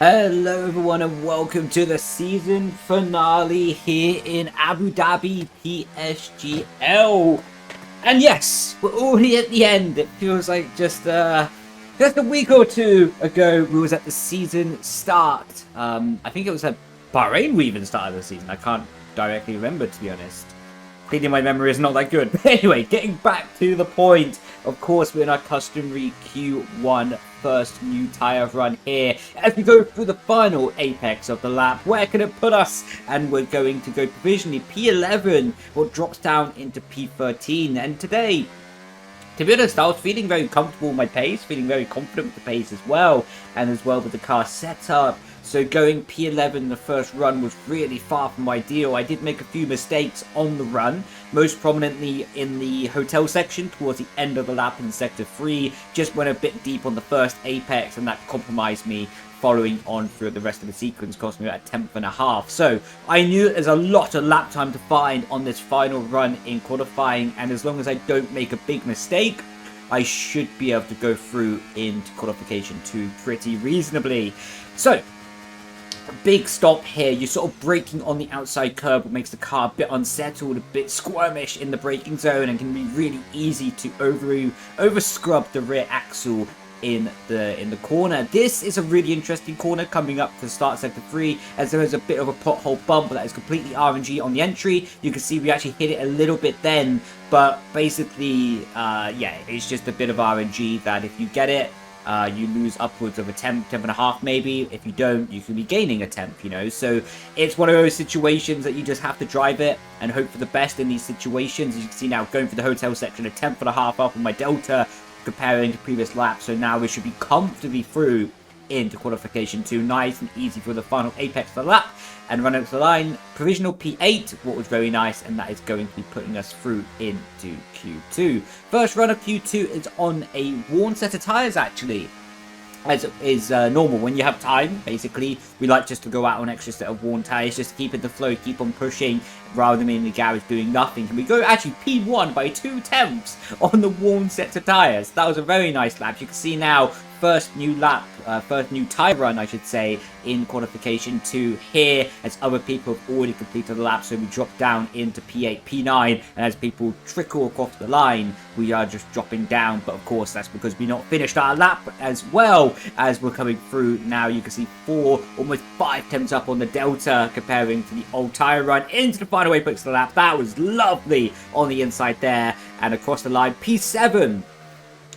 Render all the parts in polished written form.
Hello everyone and welcome to the season finale here in Abu Dhabi PSGL. And yes, we're already at the end. It feels like just a week or two ago we was at the season start. I think it was at Bahrain we even started the season. I can't directly remember, to be honest. Clearly my memory is not that good. But anyway, getting back to the point. Of course, we're in our customary Q1 first new tyre run here as we go through the final apex of the lap. Where can it put us? And we're going to go provisionally P11, what drops down into P13. And today, to be honest, I was feeling very comfortable with my pace, feeling very confident with the pace as well, and as well with the car setup. So going P11 the first run was really far from ideal. I did make a few mistakes on the run, most prominently in the hotel section towards the end of the lap in sector 3. Just went a bit deep on the first apex and that compromised me following on through the rest of the sequence, cost me about a tenth and a half. So I knew there's a lot of lap time to find on this final run in qualifying, and as long as I don't make a big mistake, I should be able to go through into qualification 2 pretty reasonably. So big stop here. You're sort of braking on the outside curb, what makes the car a bit unsettled, a bit squirmish in the braking zone, and can be really easy to over scrub the rear axle in the corner. This is a really interesting corner coming up to start sector 3, as there is a bit of a pothole bump that is completely RNG on the entry. You can see we actually hit it a little bit then, but basically yeah, it's just a bit of RNG that if you get it, you lose upwards of a tenth and a half maybe. If you don't, you can be gaining a tenth, you know. So it's one of those situations that you just have to drive it and hope for the best in these situations. As you can see now, going for the hotel section, a tenth and a half up on my delta comparing to previous laps. So now we should be comfortably through into qualification 2. Nice and easy for the final apex of the lap and run out to the line. Provisional P8, what was very nice, and that is going to be putting us through into Q2. First run of Q2 is on a worn set of tyres actually, as is normal. When you have time, basically, we like just to go out on extra set of worn tyres, just to keep it the flow, keep on pushing, rather than in the garage doing nothing. And we go actually P1 by 2 tenths on the worn set of tyres. That was a very nice lap. You can see now, first new lap, first new tyre run, I should say, in qualification 2 here, as other people have already completed the lap. So we drop down into P8, P9, and as people trickle across the line, we are just dropping down. But of course, that's because we not finished our lap as well as we're coming through. Now you can see 4, almost 5 tenths up on the delta comparing to the old tyre run into the final apex of the lap. That was lovely on the inside there, and across the line P7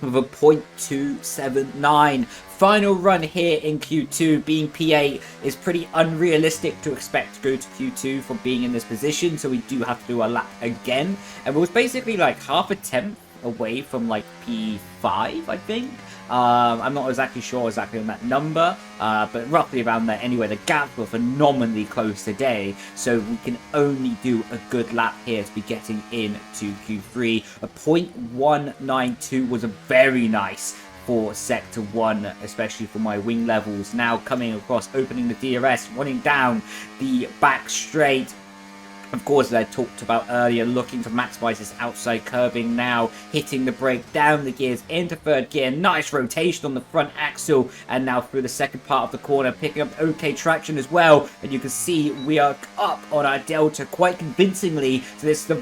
with a 0.279. Final run here in Q2, being P8 is pretty unrealistic to expect to go to Q2 for being in this position, so we do have to do a lap again, and it was basically like half a tenth away from like P5, I think. I'm not exactly sure on that number, but roughly around there. Anyway, the gaps were phenomenally close today, so we can only do a good lap here to be getting into Q3. A 0.192 was a very nice for sector 1, especially for my wing levels. Now coming across, opening the DRS, running down the back straight. Of course, as I talked about earlier, looking to maximize this outside curving now, hitting the brake, down the gears, into third gear, nice rotation on the front axle, and now through the second part of the corner, picking up okay traction as well, and you can see we are up on our delta quite convincingly, so this is a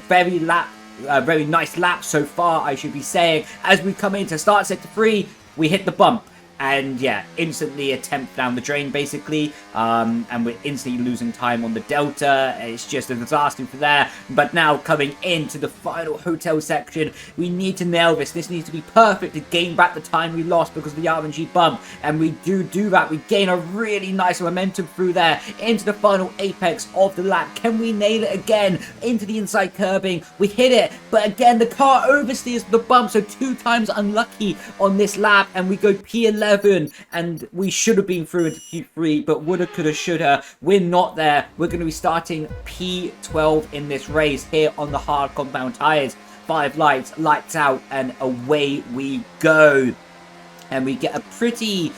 very nice lap so far, I should be saying. As we come in to start sector 3, we hit the bump. And yeah, instantly a tenth down the drain basically, and we're instantly losing time on the delta. It's just a disaster for there. But now coming into the final hotel section, we need to nail this. This needs to be perfect to gain back the time we lost because of the RNG bump, and we do that. We gain a really nice momentum through there into the final apex of the lap. Can we nail it again into the inside curbing? We hit it, but again the car oversteers the bump, so 2 times unlucky on this lap, and we go P11. And we should have been through into Q3, but woulda, coulda, shoulda. We're not there. We're going to be starting P12 in this race here on the hard compound tires. 5 lights, lights out, and away we go. And we get a pretty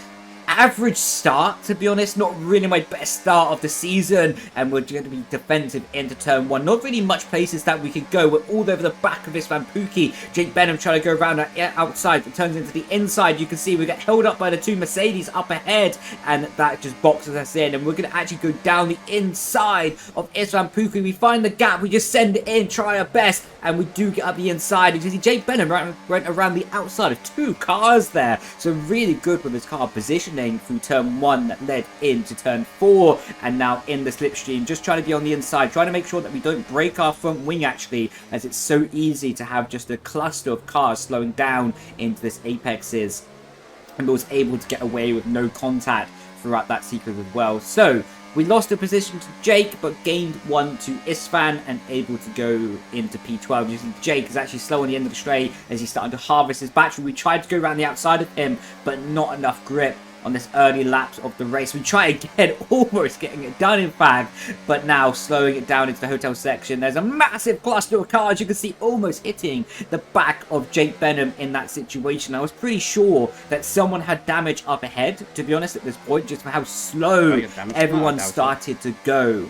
average start, to be honest. Not really my best start of the season, and we're going to be defensive into turn 1. Not really much places that we could go. We're all over the back of this Van Pookie. Jake Benham trying to go around outside. It turns into the inside. You can see we get held up by the 2 Mercedes up ahead, and that just boxes us in, and we're going to actually go down the inside of Van Pookie. We find the gap, we just send it in, try our best, and we do get up the inside. You can see Jake Benham went around the outside of 2 cars there, so really good with his car positioning through turn 1 that led into turn 4, and now in the slipstream, just trying to be on the inside, trying to make sure that we don't break our front wing actually, as it's so easy to have just a cluster of cars slowing down into this apexes, and was able to get away with no contact throughout that sequence as well. So we lost a position to Jake, but gained 1 to Isfan and able to go into P12. You see Jake is actually slow on the end of the straight as he's starting to harvest his battery. We tried to go around the outside of him, but not enough grip on this early laps of the race. We try again, almost getting it done in fact, but now slowing it down into the hotel section. There's a massive cluster of cars, you can see almost hitting the back of Jake Benham in that situation. I was pretty sure that someone had damage up ahead, to be honest, at this point, just for how slow everyone started to go.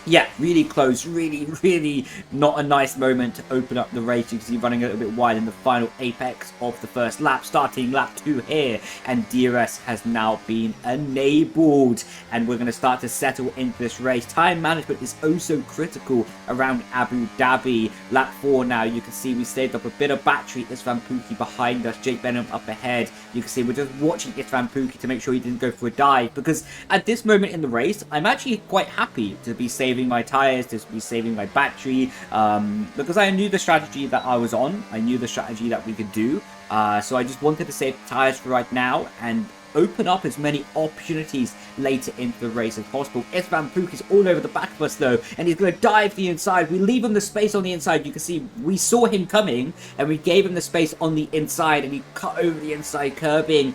Yeah, really close, really not a nice moment to open up the race. You can see running a little bit wide in the final apex of the first lap, starting lap 2 here, and DRS has now been enabled, and we're going to start to settle into this race. Time management is oh so critical around Abu Dhabi. Lap 4 now, you can see we saved up a bit of battery. Van Pookie behind us, Jake Benham up ahead. You can see we're just watching Van Pookie to make sure he didn't go for a dive, because at this moment in the race, I'm actually quite happy to be saving my tires, to be saving my battery, because I knew the strategy that I was on. I knew the strategy that we could do, so I just wanted to save tires for right now and open up as many opportunities later into the race as possible. Van Pookie is all over the back of us though, and he's going to dive the inside. We leave him the space on the inside. You can see we saw him coming and we gave him the space on the inside, and he cut over the inside curbing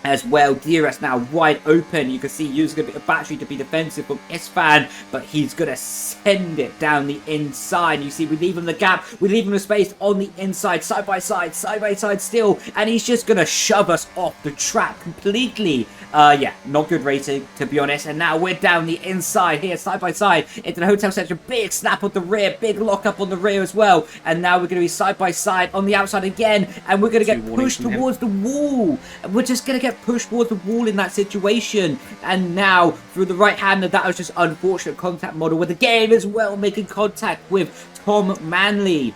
as well. DRS now wide open. You can see using a bit of battery to be defensive from Isfan, but he's going to send it down the inside. You see we leave him the gap, we leave him the space on the inside, side by side still, and he's just going to shove us off the track completely. Yeah, not good racing, to be honest. And now we're down the inside here, side by side into the hotel section. Big snap of the rear, big lock up on the rear as well, and now we're going to be side by side on the outside again, and we're going to get pushed towards the wall. We're just going to get pushed towards the wall in that situation, and now through the right hander, that was just unfortunate contact model with the game as well, making contact with Tom Manley.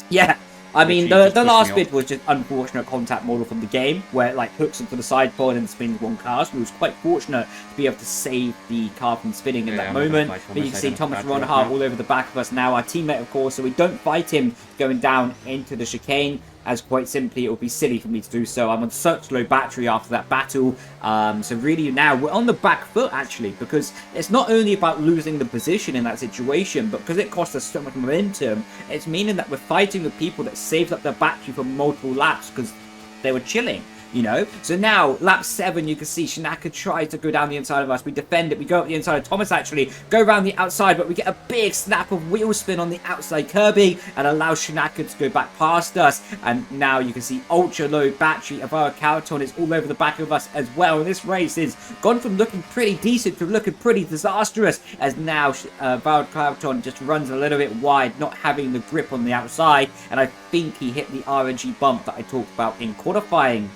Yeah, I mean, the last bit was just unfortunate contact model from the game, where it like hooks onto the side pod and spins one car. So we was quite fortunate to be able to save the car from spinning in that moment. But you can see Thomas Ronhart all over the back of us now, our teammate of course, so we don't fight him going down into the chicane, as quite simply it would be silly for me to do so. I'm on such low battery after that battle, so really now we're on the back foot actually, because it's not only about losing the position in that situation, but because it costs us so much momentum, it's meaning that we're fighting with people that saved up their battery for multiple laps because they were chilling, you know. So now lap 7, you can see Shanaka tries to go down the inside of us. We defend it, we go up the inside of Thomas actually, go around the outside, but we get a big snap of wheel spin on the outside curbing and allows Shanaka to go back past us. And now you can see ultra low battery of our Cowton is all over the back of us as well. And this race is gone from looking pretty decent to looking pretty disastrous, as now Vowed Cowton just runs a little bit wide, not having the grip on the outside, and I think he hit the RNG bump that I talked about in qualifying.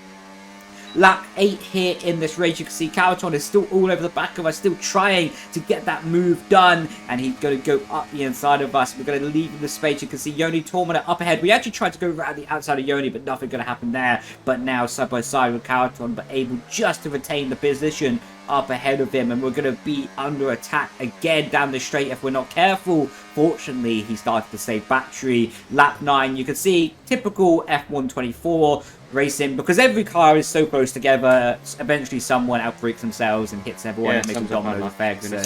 Lap 8 here in this race, you can see Cowton is still all over the back of us, still trying to get that move done, and he's going to go up the inside of us. We're going to leave him the space. You can see Yoni Tormina up ahead. We actually tried to go around the outside of Yoni, but nothing going to happen there. But now side by side with Cowton, but able just to retain the position up ahead of him, and we're going to be under attack again down the straight if we're not careful. Fortunately, he started to save battery. Lap 9, you can see typical F124 racing, because every car is so close together, eventually someone outbreaks themselves and hits everyone and makes a domino effect. So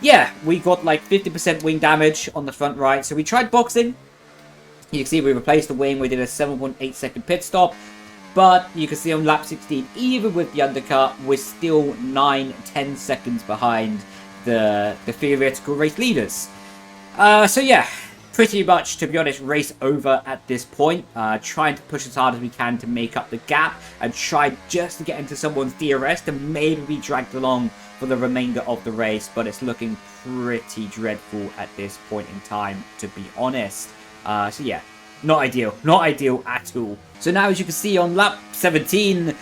yeah, we got like 50% wing damage on the front right, so we tried boxing. You can see we replaced the wing, we did a 7.8 second pit stop, but you can see on lap 16, even with the undercut, we're still 9-10 seconds behind the theoretical race leaders. So yeah, pretty much, to be honest, race over at this point. Trying to push as hard as we can to make up the gap and try just to get into someone's DRS to maybe be dragged along for the remainder of the race, but it's looking pretty dreadful at this point in time, to be honest. So yeah, not ideal at all. So now, as you can see on lap 17,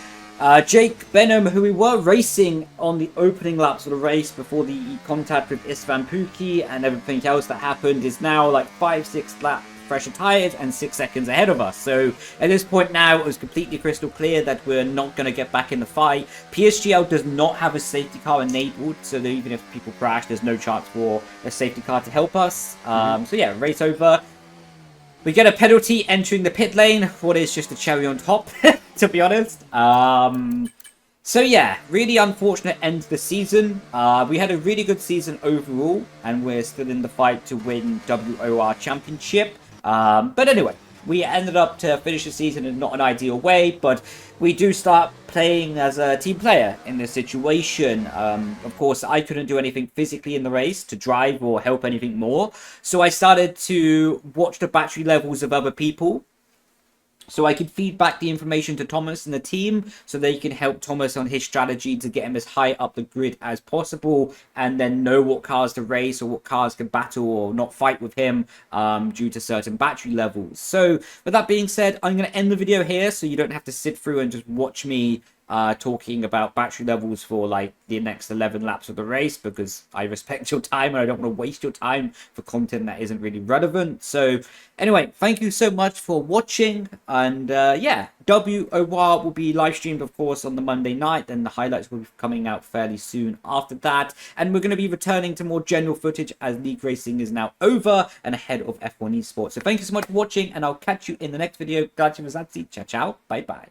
Jake Benham, who we were racing on the opening laps of the race before the contact with Istvan Pukki and everything else that happened, is now like 5-6 laps fresher tyres and 6 seconds ahead of us. So at this point now, it was completely crystal clear that we're not going to get back in the fight. PSGL does not have a safety car enabled, so that even if people crash, there's no chance for a safety car to help us. So yeah, race over. We get a penalty entering the pit lane, what is just a cherry on top, to be honest. So yeah, really unfortunate end to the season. We had a really good season overall, and we're still in the fight to win WOR Championship. But anyway, we ended up to finish the season in not an ideal way, but we do start playing as a team player in this situation. Of course, I couldn't do anything physically in the race to drive or help anything more, so I started to watch the battery levels of other people, so I could feed back the information to Thomas and the team so they can help Thomas on his strategy to get him as high up the grid as possible, and then know what cars to race or what cars can battle or not fight with him due to certain battery levels. So with that being said, I'm going to end the video here so you don't have to sit through and just watch me talking about battery levels for like the next 11 laps of the race, because I respect your time and I don't want to waste your time for content that isn't really relevant. So anyway, thank you so much for watching, and yeah, WOR will be live streamed of course on the Monday night, and the highlights will be coming out fairly soon after that, and we're going to be returning to more general footage as league racing is now over and ahead of F1 esports. So thank you so much for watching, and I'll catch you in the next video. Ciao ciao, bye bye.